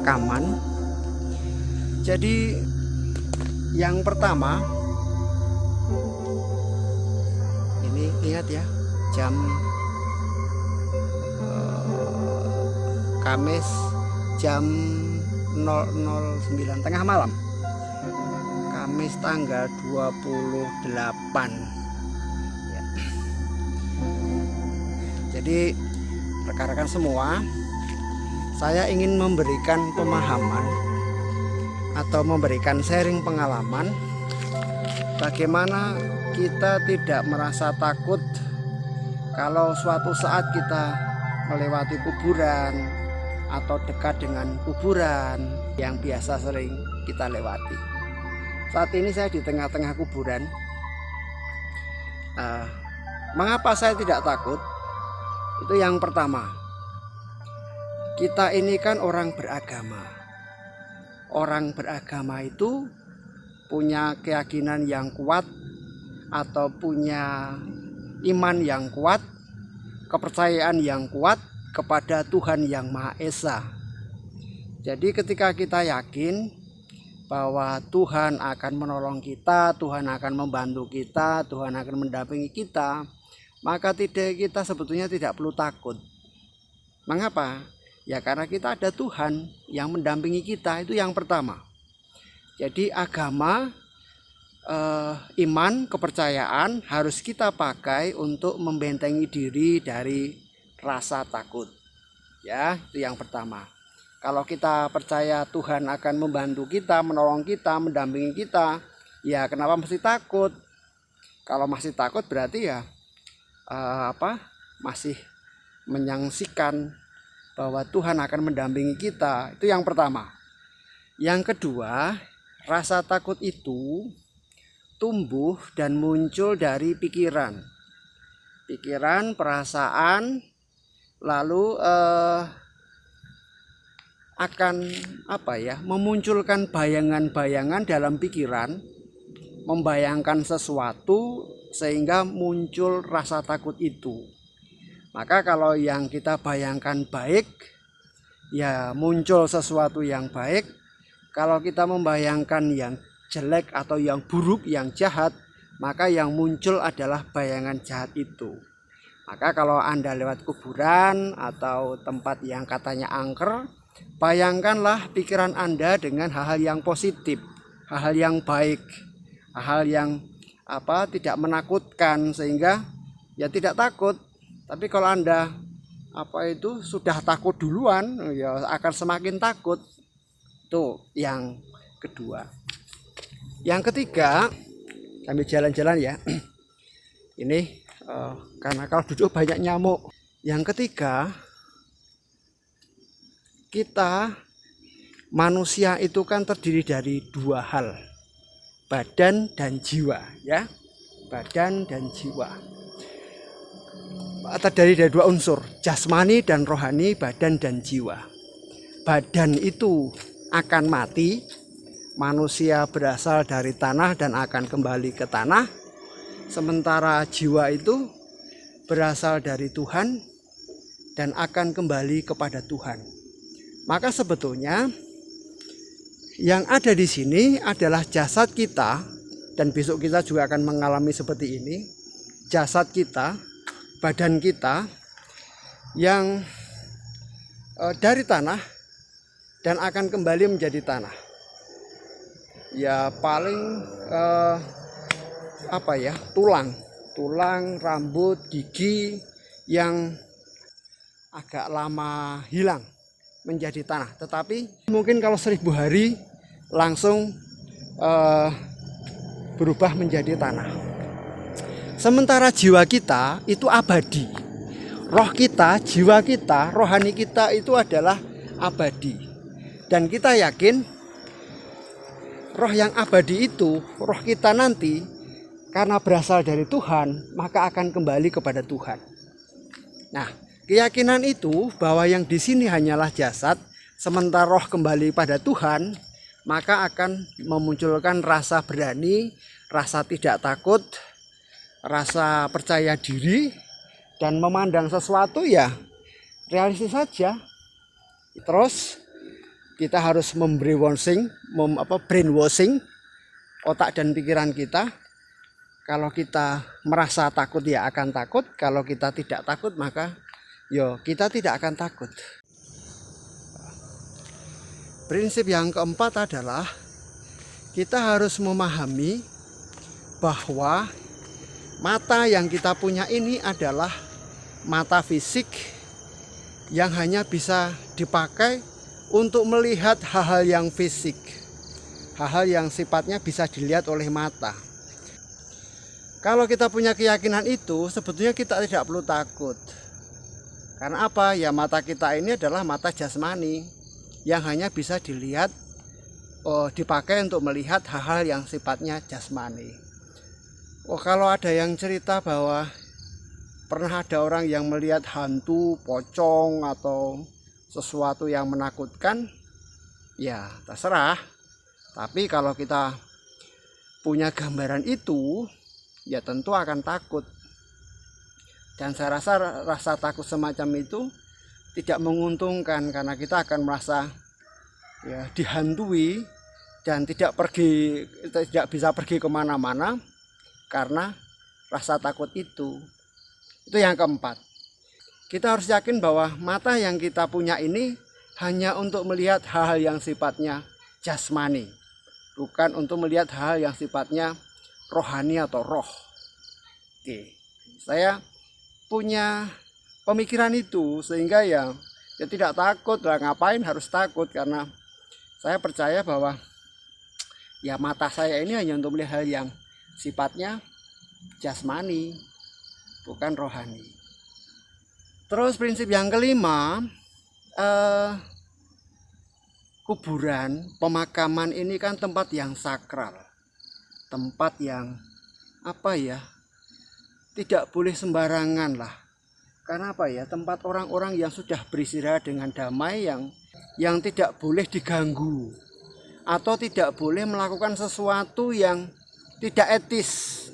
rekaman. Jadi yang pertama, ini ingat ya, jam Kamis jam 00.09 tengah malam, Kamis tanggal 28 ya. Jadi rekan-rekan semua, saya ingin memberikan pemahaman atau memberikan sharing pengalaman bagaimana kita tidak merasa takut kalau suatu saat kita melewati kuburan atau dekat dengan kuburan yang biasa sering kita lewati. Saat ini saya di tengah-tengah kuburan. Mengapa saya tidak takut? Itu yang pertama. Kita ini kan orang beragama. Orang beragama itu punya keyakinan yang kuat atau punya iman yang kuat, kepercayaan yang kuat kepada Tuhan yang Maha Esa. Jadi ketika kita yakin bahwa Tuhan akan menolong kita, Tuhan akan membantu kita, Tuhan akan mendampingi kita, maka kita sebetulnya tidak perlu takut. Mengapa? Ya karena kita ada Tuhan yang mendampingi kita, itu yang pertama. Jadi agama, iman, kepercayaan harus kita pakai untuk membentengi diri dari rasa takut. Ya, itu yang pertama. Kalau kita percaya Tuhan akan membantu kita, menolong kita, mendampingi kita, ya kenapa mesti takut? Kalau masih takut berarti ya masih menyaksikan bahwa Tuhan akan mendampingi kita. Itu yang pertama. Yang kedua, rasa takut itu tumbuh dan muncul dari pikiran, perasaan, lalu akan memunculkan bayangan-bayangan dalam pikiran, membayangkan sesuatu sehingga muncul rasa takut itu. Maka kalau yang kita bayangkan baik, ya muncul sesuatu yang baik. Kalau kita membayangkan yang jelek atau yang buruk, yang jahat, maka yang muncul adalah bayangan jahat itu. Maka kalau Anda lewat kuburan atau tempat yang katanya angker, bayangkanlah pikiran Anda dengan hal-hal yang positif, hal-hal yang baik, hal-hal yang tidak menakutkan, sehingga ya tidak takut. Tapi kalau Anda sudah takut duluan, ya akan semakin takut. Itu yang kedua. Yang ketiga, kami jalan-jalan ya. Ini karena kalau duduk banyak nyamuk. Yang ketiga, kita manusia itu kan terdiri dari dua hal, badan dan jiwa, ya. Badan dan jiwa. Terdiri dari dua unsur, jasmani dan rohani, badan dan jiwa. Badan itu akan mati, manusia berasal dari tanah dan akan kembali ke tanah. Sementara jiwa itu berasal dari Tuhan dan akan kembali kepada Tuhan. Maka sebetulnya yang ada di sini adalah jasad kita, dan besok kita juga akan mengalami seperti ini. Jasad kita, badan kita yang dari tanah dan akan kembali menjadi tanah. Ya paling tulang, rambut, gigi yang agak lama hilang menjadi tanah. Tetapi mungkin kalau 1000 hari langsung berubah menjadi tanah. Sementara jiwa kita itu abadi. Roh kita, jiwa kita, rohani kita itu adalah abadi. Dan kita yakin roh yang abadi itu, roh kita nanti karena berasal dari Tuhan, maka akan kembali kepada Tuhan. Nah, keyakinan itu bahwa yang di sini hanyalah jasad, sementara roh kembali pada Tuhan, maka akan memunculkan rasa berani, rasa tidak takut, rasa percaya diri, dan memandang sesuatu ya realistis saja. Terus kita harus memberi brainwashing otak dan pikiran kita. Kalau kita merasa takut ya akan takut, kalau kita tidak takut maka kita tidak akan takut. Prinsip yang keempat adalah kita harus memahami bahwa mata yang kita punya ini adalah mata fisik yang hanya bisa dipakai untuk melihat hal-hal yang fisik, hal-hal yang sifatnya bisa dilihat oleh mata. Kalau kita punya keyakinan itu, sebetulnya kita tidak perlu takut. Karena apa? Ya mata kita ini adalah mata jasmani yang hanya bisa dilihat, dipakai untuk melihat hal-hal yang sifatnya jasmani. Kalau ada yang cerita bahwa pernah ada orang yang melihat hantu, pocong atau sesuatu yang menakutkan, ya terserah. Tapi kalau kita punya gambaran itu, ya tentu akan takut. Dan saya rasa takut semacam itu tidak menguntungkan, karena kita akan merasa dihantui dan tidak bisa pergi kemana-mana karena rasa takut itu. Itu yang keempat. Kita harus yakin bahwa mata yang kita punya ini hanya untuk melihat hal-hal yang sifatnya jasmani, bukan untuk melihat hal yang sifatnya rohani atau roh. Oke, saya punya pemikiran itu sehingga ya tidak takut lah. Ngapain harus takut, karena saya percaya bahwa ya mata saya ini hanya untuk melihat hal yang sifatnya jasmani, bukan rohani. Terus prinsip yang kelima, kuburan, pemakaman ini kan tempat yang sakral, tempat yang tidak boleh sembarangan lah. Karena tempat orang-orang yang sudah beristirahat dengan damai, yang tidak boleh diganggu atau tidak boleh melakukan sesuatu yang tidak etis.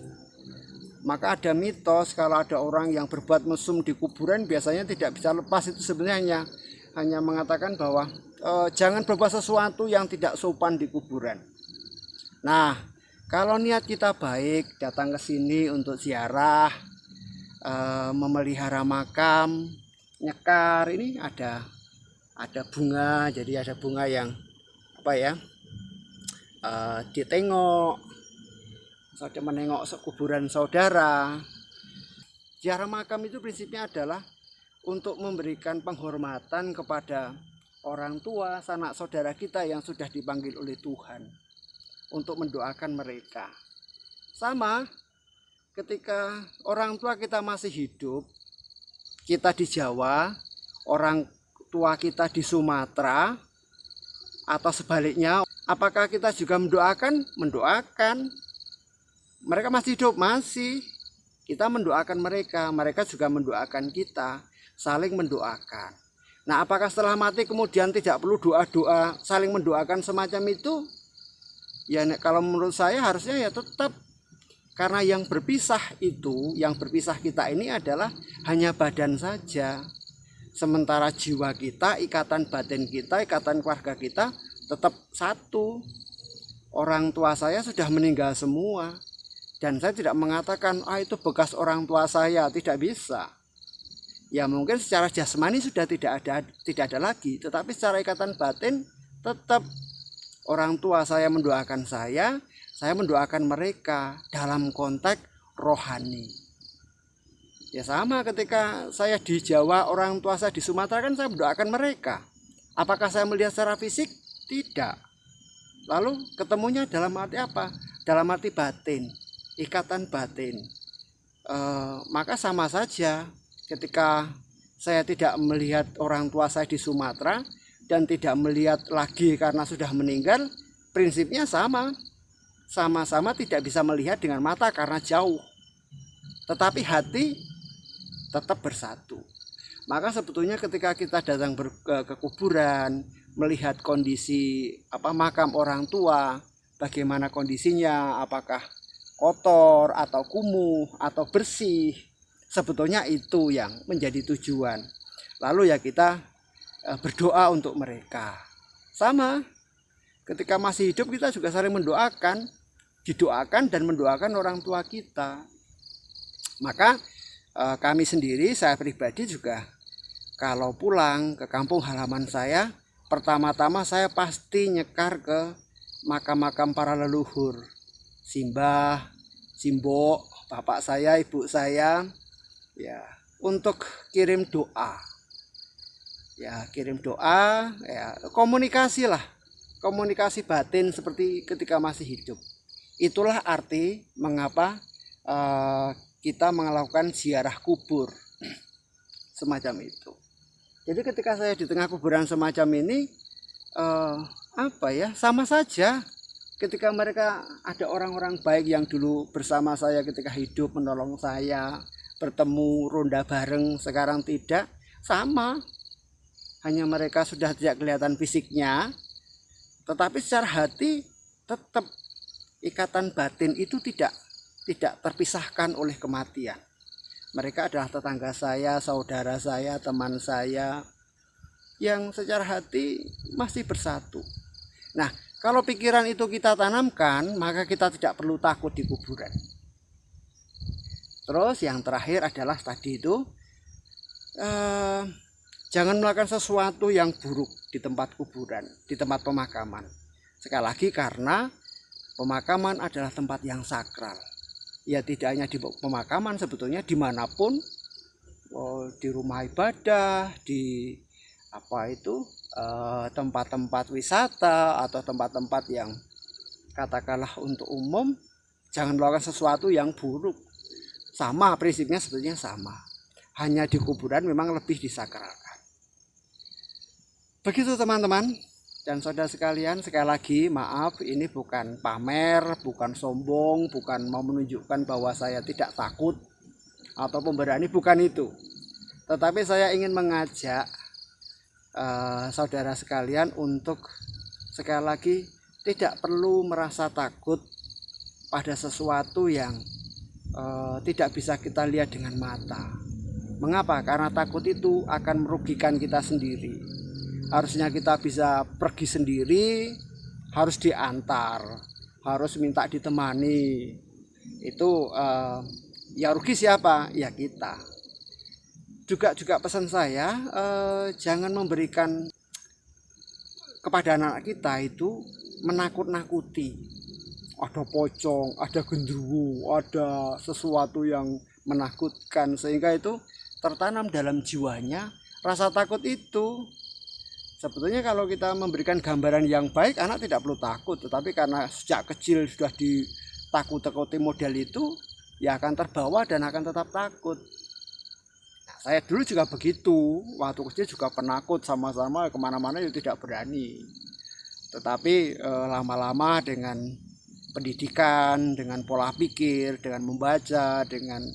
Maka ada mitos kalau ada orang yang berbuat mesum di kuburan biasanya tidak bisa lepas. Itu sebenarnya hanya mengatakan bahwa jangan berbuat sesuatu yang tidak sopan di kuburan. Nah, kalau niat kita baik, datang ke sini untuk ziarah, memelihara makam, nyekar, ini ada bunga, jadi ada bunga yang ditengok, saudara menengok kuburan saudara. Ziarah makam itu prinsipnya adalah untuk memberikan penghormatan kepada orang tua, sanak saudara kita yang sudah dipanggil oleh Tuhan, untuk mendoakan mereka. Sama ketika orang tua kita masih hidup, kita di Jawa, orang tua kita di Sumatera, atau sebaliknya, apakah kita juga mendoakan? Mendoakan. Mereka masih hidup, masih. Kita mendoakan mereka, mereka juga mendoakan kita, saling mendoakan. Nah, apakah setelah mati kemudian tidak perlu doa-doa, saling mendoakan semacam itu? Ya, kalau menurut saya harusnya ya tetap. Karena yang berpisah kita ini adalah hanya badan saja. Sementara jiwa kita, ikatan batin kita, ikatan keluarga kita tetap satu. Orang tua saya sudah meninggal semua. Dan saya tidak mengatakan, itu bekas orang tua saya, tidak bisa. Ya mungkin secara jasmani sudah tidak ada lagi, tetapi secara ikatan batin tetap. Orang tua saya mendoakan saya mendoakan mereka dalam konteks rohani. Ya sama ketika saya di Jawa, orang tua saya di Sumatera, kan saya mendoakan mereka. Apakah saya melihat secara fisik? Tidak. Lalu ketemunya dalam arti apa? Dalam arti batin, ikatan batin. Maka sama saja ketika saya tidak melihat orang tua saya di Sumatera dan tidak melihat lagi karena sudah meninggal, prinsipnya sama-sama tidak bisa melihat dengan mata karena jauh, tetapi hati tetap bersatu. Maka sebetulnya ketika kita datang ke kuburan, melihat kondisi makam orang tua, bagaimana kondisinya, apakah kotor atau kumuh atau bersih, sebetulnya itu yang menjadi tujuan. Lalu ya kita berdoa untuk mereka Sama, ketika masih hidup kita juga saling mendoakan, didoakan dan mendoakan orang tua kita. Maka kami sendiri, saya pribadi juga kalau pulang ke kampung halaman saya, pertama-tama saya pasti nyekar ke makam-makam para leluhur, simbah, simbok, bapak saya, ibu saya, ya, untuk kirim doa. Ya, kirim doa, ya, komunikasi lah, komunikasi batin seperti ketika masih hidup. Itulah arti mengapa kita melakukan ziarah kubur semacam itu. Jadi ketika saya di tengah kuburan semacam ini, sama saja. Ketika mereka ada orang-orang baik yang dulu bersama saya ketika hidup, menolong saya, bertemu ronda bareng, sekarang tidak, sama. Hanya mereka sudah tidak kelihatan fisiknya, tetapi secara hati tetap ikatan batin itu tidak terpisahkan oleh kematian. Mereka adalah tetangga saya, saudara saya, teman saya, yang secara hati masih bersatu. Nah, kalau pikiran itu kita tanamkan, maka kita tidak perlu takut di kuburan. Terus yang terakhir adalah tadi itu, jangan melakukan sesuatu yang buruk di tempat kuburan, di tempat pemakaman. Sekali lagi, karena pemakaman adalah tempat yang sakral. Ya, tidak hanya di pemakaman, sebetulnya dimanapun, di rumah ibadah, di tempat-tempat wisata atau tempat-tempat yang katakanlah untuk umum, jangan melakukan sesuatu yang buruk. Sama prinsipnya, sebetulnya sama. Hanya di kuburan memang lebih disakralkan. Begitu teman-teman dan saudara sekalian, sekali lagi maaf, ini bukan pamer, bukan sombong, bukan mau menunjukkan bahwa saya tidak takut atau pemberani, bukan itu. Tetapi saya ingin mengajak saudara sekalian untuk sekali lagi tidak perlu merasa takut pada sesuatu yang tidak bisa kita lihat dengan mata. Mengapa? Karena takut itu akan merugikan kita sendiri. Harusnya kita bisa pergi sendiri, harus diantar, harus minta ditemani. Itu ya rugi siapa? Ya kita. Juga pesan saya, jangan memberikan kepada anak kita itu menakut-nakuti. Ada pocong, ada genderuwo, ada sesuatu yang menakutkan, sehingga itu tertanam dalam jiwanya rasa takut itu. Sebetulnya kalau kita memberikan gambaran yang baik, anak tidak perlu takut. Tetapi karena sejak kecil sudah ditakut-takuti model itu, ya akan terbawa dan akan tetap takut. Saya dulu juga begitu, waktu kecil juga penakut, sama-sama kemana-mana itu tidak berani. Tetapi lama-lama dengan pendidikan, dengan pola pikir, dengan membaca, dengan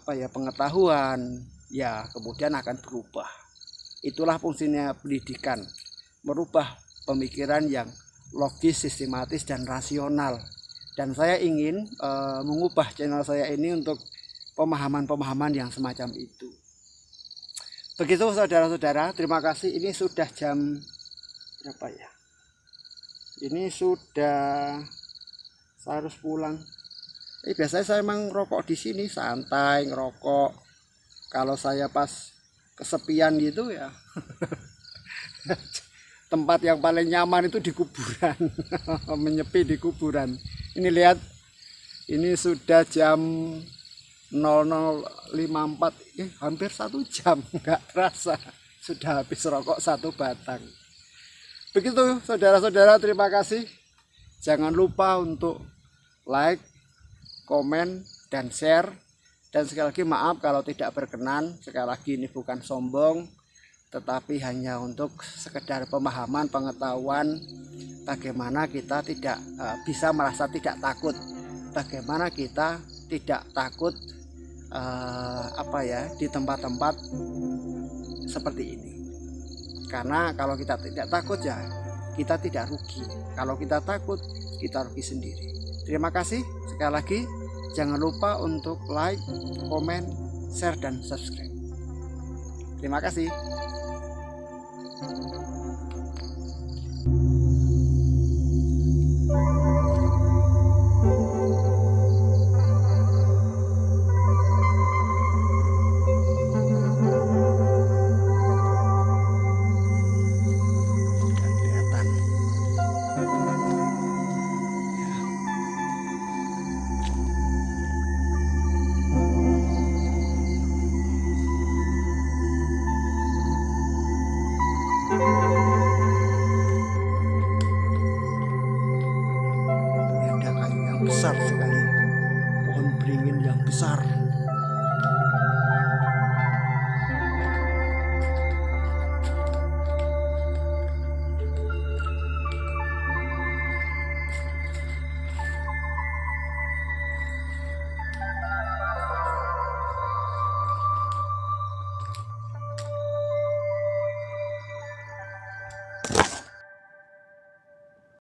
pengetahuan, ya kemudian akan berubah. Itulah fungsinya pendidikan, merubah pemikiran yang logis, sistematis, dan rasional. Dan saya ingin mengubah channel saya ini untuk pemahaman-pemahaman yang semacam itu. Begitu saudara-saudara, terima kasih. Ini sudah jam berapa ya? Ini sudah, saya harus pulang. Biasanya saya memang rokok di sini, santai ngerokok. Kalau saya pas kesepian gitu ya, tempat yang paling nyaman itu di kuburan, menyepi di kuburan. Ini lihat, ini sudah jam 00.54, hampir 1 jam, nggak terasa sudah habis rokok 1 batang. Begitu saudara-saudara, terima kasih. Jangan lupa untuk like, komen, dan share. Dan sekali lagi maaf kalau tidak berkenan. Sekali lagi ini bukan sombong, tetapi hanya untuk sekedar pemahaman, pengetahuan bagaimana kita tidak bisa merasa tidak takut, bagaimana kita tidak takut di tempat-tempat seperti ini. Karena kalau kita tidak takut, ya kita tidak rugi. Kalau kita takut, kita rugi sendiri. Terima kasih sekali lagi. Jangan lupa untuk like, komen, share, dan subscribe. Terima kasih. besar sekali, pohon beringin yang besar.